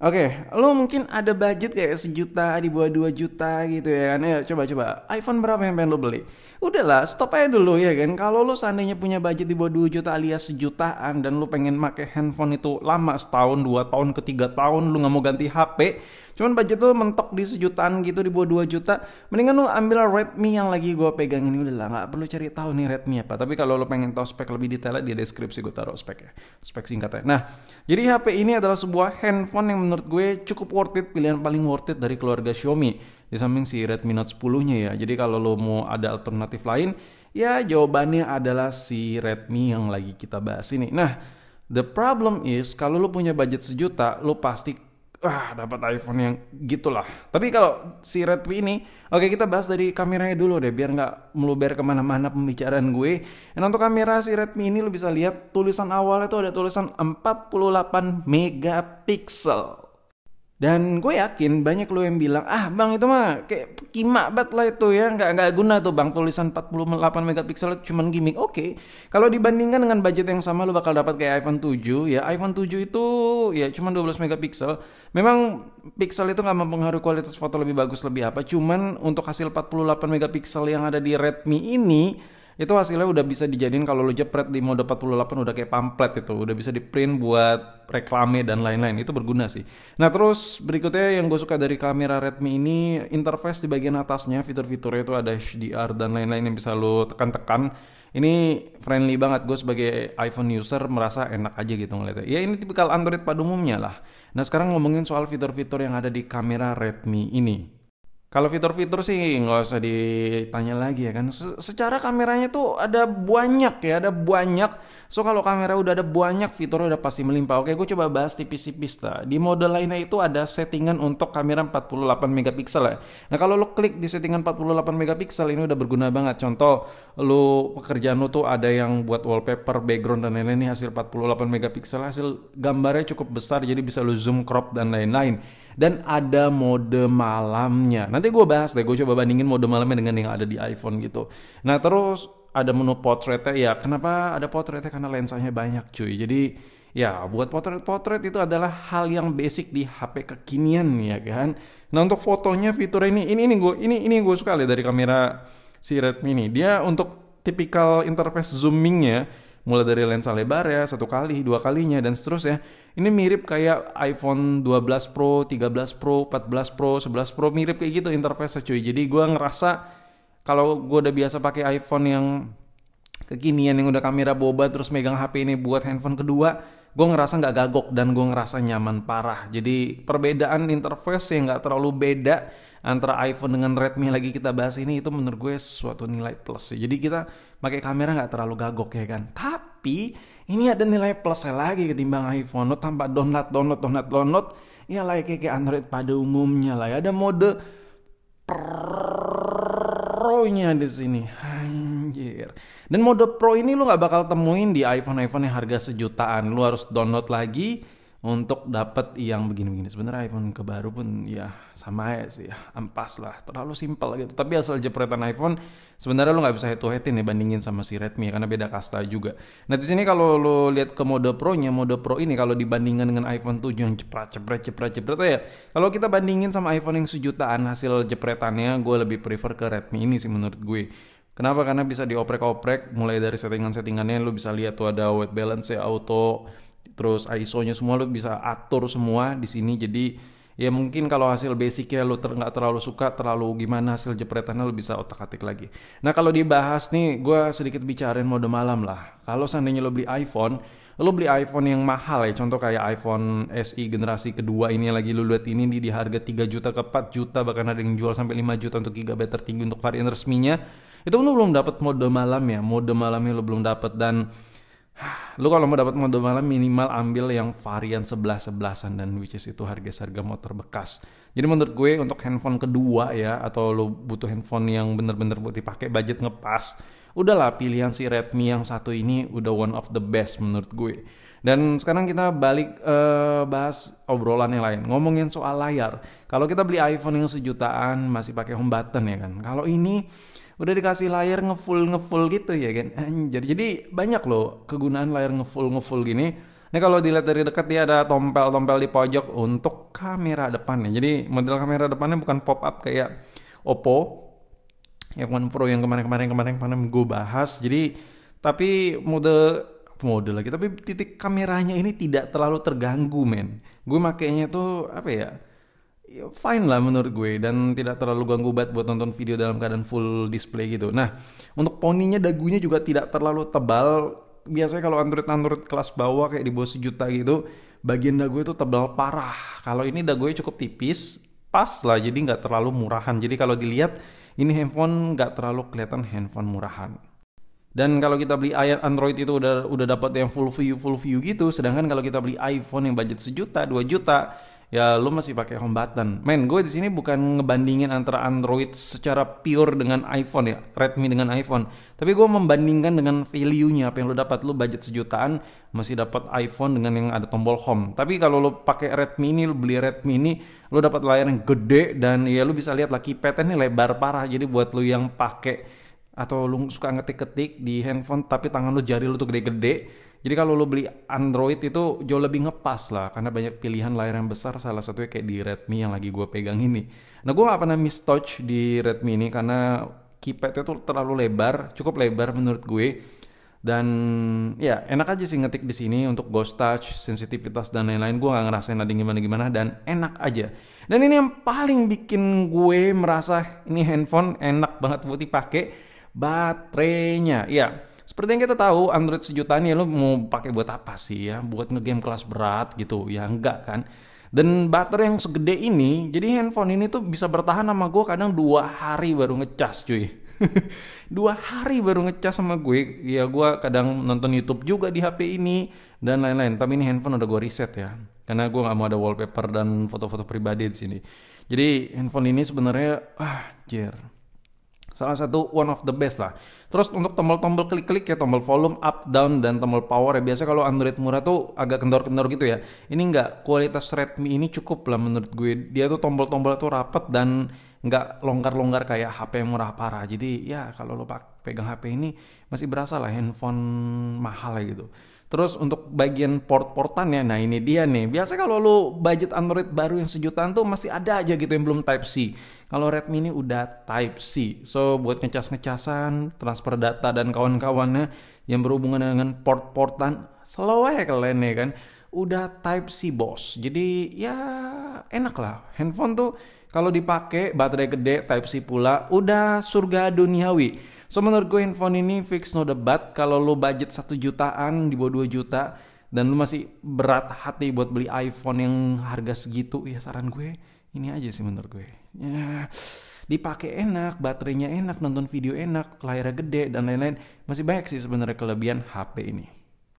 Oke, lo mungkin ada budget kayak 1 juta, di bawah 2 juta gitu ya kan. Ya coba-coba, iPhone berapa yang pengen lo beli? Udahlah, stop aja dulu ya kan. Kalau lo seandainya punya budget di bawah 2 juta alias sejutaan dan lo pengen pakai handphone itu lama setahun, 2 tahun, ke 3 tahun, lo nggak mau ganti HP, cuman budget lo mentok di sejutaan gitu, di bawah 2 juta, mendingan lo ambil Redmi yang lagi gue pegang ini. Udahlah, nggak perlu cari tahu nih Redmi apa. Tapi kalau lo pengen tahu spek lebih detailnya, di deskripsi gue taruh speknya, spek singkatnya. Nah, jadi HP ini adalah sebuah handphone yang menurut gue cukup worth it, pilihan paling worth it dari keluarga Xiaomi. Di samping si Redmi Note 10-nya ya. Jadi kalau lo mau ada alternatif lain, ya jawabannya adalah si Redmi yang lagi kita bahas ini. Nah, the problem is kalau lo punya budget 1 juta, lo pasti dapat iPhone yang gitulah. Tapi kalau si Redmi ini, oke, kita bahas dari kameranya dulu deh, biar nggak meluber kemana-mana pembicaraan gue. Dan untuk kamera si Redmi ini lo bisa lihat tulisan awalnya tuh ada tulisan 48 megapiksel. Dan gue yakin banyak lo yang bilang, bang itu mah kayak kimak banget lah itu ya, nggak guna tuh bang, tulisan 48 megapiksel itu cuman gimmick. Oke, kalau dibandingkan dengan budget yang sama lo bakal dapat kayak iPhone 7 ya. iPhone 7 itu ya cuman 12 megapiksel. Memang pixel itu nggak mempengaruhi kualitas foto lebih bagus lebih apa, cuman untuk hasil 48 megapiksel yang ada di Redmi ini, itu hasilnya udah bisa dijadiin kalau lo jepret di mode 48 udah kayak pamflet, itu udah bisa di print buat reklame dan lain-lain. Itu berguna sih. Nah terus berikutnya yang gue suka dari kamera Redmi ini, interface di bagian atasnya, fitur-fiturnya itu ada HDR dan lain-lain yang bisa lo tekan-tekan. Ini friendly banget, gue sebagai iPhone user merasa enak aja gitu ngeliatnya. Ya ini tipikal Android pada umumnya lah. Nah sekarang ngomongin soal fitur-fitur yang ada di kamera Redmi ini. Kalau fitur-fitur sih nggak usah ditanya lagi ya kan. Secara kameranya tuh ada banyak ya, ada banyak. So kalau kamera udah ada banyak, fiturnya udah pasti melimpah. Oke, gue coba bahas tipis-tipis dah. Di mode lainnya itu ada settingan untuk kamera 48 megapiksel ya. Nah kalau lo klik di settingan 48 megapiksel ini udah berguna banget. Contoh, lo pekerjaan lo tuh ada yang buat wallpaper, background dan lain-lain, ini hasil 48 megapiksel, hasil gambarnya cukup besar, jadi bisa lo zoom, crop dan lain-lain. Dan ada mode malamnya. Nanti gue bahas deh, gue coba bandingin mode malamnya dengan yang ada di iPhone gitu. Nah terus ada menu portraitnya ya. Kenapa ada portraitnya? Karena lensanya banyak cuy. Jadi ya buat potret itu adalah hal yang basic di HP kekinian ya kan. Nah untuk fotonya fitur ini gue suka lihat dari kamera si Redmi ini. Dia untuk tipikal interface zoomingnya, mulai dari lensa lebar ya, 1 kali, 2 kalinya dan seterusnya. Ini mirip kayak iPhone 12 Pro, 13 Pro, 14 Pro, 11 Pro, mirip kayak gitu interface cuy. Jadi gue ngerasa kalau gue udah biasa pakai iPhone yang kekinian yang udah kamera boba terus megang HP ini buat handphone kedua, gue ngerasa nggak gagok dan gue ngerasa nyaman parah. Jadi perbedaan interface yang nggak terlalu beda antara iPhone dengan Redmi lagi kita bahas ini, itu menurut gue suatu nilai plus sih. Jadi kita pakai kamera nggak terlalu gagok ya kan. Tapi ini ada nilai plusnya lagi ketimbang iPhone. Lo tanpa download, ya lah kayak Android pada umumnya lah. Ada mode Pro-nya di sini. Anjir. Dan mode Pro ini lu nggak bakal temuin di iPhone yang harga sejutaan. Lu harus download lagi untuk dapat yang begini-begini. Sebenarnya iPhone kebaru pun ya sama aja sih ya, ampas lah, terlalu simpel gitu. Tapi asal jepretan iPhone, sebenarnya lo nggak bisa head to headin ya bandingin sama si Redmi karena beda kasta juga. Nah di sini kalau lo lihat ke mode Pro-nya, mode Pro ini kalau dibandingkan dengan iPhone 7 yang jepret ya, kalau kita bandingin sama iPhone yang sejutaan hasil jepretannya, gue lebih prefer ke Redmi ini sih menurut gue. Kenapa? Karena bisa dioprek-oprek mulai dari settingan-settingannya. Lo bisa lihat tuh ada white balance ya, auto, terus ISO-nya semua lo bisa atur semua di sini. Jadi ya mungkin kalau hasil basicnya lo nggak terlalu suka, terlalu gimana hasil jepretannya, lo bisa otak-atik lagi. Nah kalau dibahas nih, gue sedikit bicarain mode malam lah. Kalau seandainya lo beli iPhone yang mahal ya, contoh kayak iPhone SE generasi kedua ini lagi lo lihat ini di harga 3 juta ke 4 juta, bahkan ada yang jual sampai 5 juta untuk gigabyte tertinggi untuk varian resminya. Itu lo belum dapat mode malam ya, mode malamnya lo belum dapat. Dan lu kalau mau dapat mode malam minimal ambil yang varian 11-11an, dan which is itu harga motor bekas. Jadi menurut gue untuk handphone kedua ya, atau lu butuh handphone yang bener-bener buat dipakai, budget ngepas, udahlah pilihan si Redmi yang satu ini udah one of the best menurut gue. Dan sekarang kita balik bahas obrolan yang lain, ngomongin soal layar. Kalau kita beli iPhone yang sejutaan masih pakai home button ya kan. Kalau ini udah dikasih layar ngefull gitu ya kan. Anjir. Jadi banyak loh kegunaan layar ngefull gini. Nah kalau dilihat dari dekat dia ada tompel-tompel di pojok untuk kamera depannya. Jadi model kamera depannya bukan pop up kayak Oppo F1 Pro yang kemarin gue bahas. Jadi tapi mode lagi, tapi titik kameranya ini tidak terlalu terganggu, men. Gue makainya tuh apa ya? Ya fine lah menurut gue, dan tidak terlalu ganggu banget buat nonton video dalam keadaan full display gitu. Nah, untuk poninya dagunya juga tidak terlalu tebal. Biasanya kalau Android kelas bawah kayak di bawah 1 juta gitu, bagian dagu itu tebal parah. Kalau ini dagunya cukup tipis, pas lah, jadi nggak terlalu murahan. Jadi kalau dilihat ini handphone nggak terlalu kelihatan handphone murahan. Dan kalau kita beli Android itu udah dapat yang full view gitu, sedangkan kalau kita beli iPhone yang budget 1 juta, 2 juta, ya lu masih pakai home button. Men, gue di sini bukan ngebandingin antara Android secara pure dengan iPhone ya, Redmi dengan iPhone. Tapi gue membandingkan dengan value-nya, apa yang lu dapat. Lu budget 1 jutaan masih dapat iPhone dengan yang ada tombol home. Tapi kalau lu pakai Redmi ini, lu beli Redmi ini, lu dapat layar yang gede dan ya lu bisa lihat lah keypad-nya ini lebar parah. Jadi buat lu yang pakai atau lu suka ngetik-ketik di handphone tapi tangan lu, jari lu tuh gede-gede, jadi kalau lu beli Android itu jauh lebih ngepas lah karena banyak pilihan layar yang besar, salah satunya kayak di Redmi yang lagi gue pegang ini. Nah gue gak pernah miss touch di Redmi ini karena keypadnya tuh terlalu lebar, cukup lebar menurut gue, dan ya enak aja sih ngetik di sini untuk ghost touch, sensitivitas dan lain-lain. Gue nggak ngerasain ada gimana dan enak aja. Dan ini yang paling bikin gue merasa ini handphone enak banget buat dipakai, baterainya. Ya, seperti yang kita tahu Android 1 jutaan ya lo mau pakai buat apa sih ya? Buat ngegame kelas berat gitu ya, enggak kan? Dan baterai yang segede ini, jadi handphone ini tuh bisa bertahan sama gue kadang 2 hari baru ngecas cuy. 2 hari baru ngecas sama gue. Ya gue kadang nonton YouTube juga di HP ini dan lain-lain. Tapi ini handphone udah gue reset ya, karena gue nggak mau ada wallpaper dan foto-foto pribadi di sini. Jadi handphone ini sebenarnya salah satu one of the best lah. Terus untuk tombol-tombol klik-klik ya, tombol volume up, down, dan tombol power ya. Biasa kalau Android murah tuh agak kendor-kendor gitu ya. Ini enggak, kualitas Redmi ini cukup lah menurut gue. Dia tuh tombol-tombol tuh rapet dan nggak longgar-longgar kayak HP yang murah parah. Jadi ya kalau lo pegang HP ini masih berasa lah handphone mahal ya gitu. Terus untuk bagian port-portannya, nah ini dia nih. Biasa kalau lu budget Android baru yang 1 jutaan tuh masih ada aja gitu yang belum Type-C. Kalau Redmi ini udah Type-C. So buat ngecas-ngecasan, transfer data dan kawan-kawannya yang berhubungan dengan port-portan, slow aja kalian ya kan. Udah Type-C bos. Jadi ya enak lah. Handphone tuh kalau dipakai baterai gede, Type-C pula, udah surga duniawi. So menurut gue handphone ini fix no debat. Kalau lo budget 1 jutaan di bawah 2 juta dan lo masih berat hati buat beli iPhone yang harga segitu, ya saran gue ini aja sih menurut gue. Ya, dipakai enak, baterainya enak, nonton video enak, layarnya gede dan lain-lain. Masih banyak sih sebenarnya kelebihan HP ini.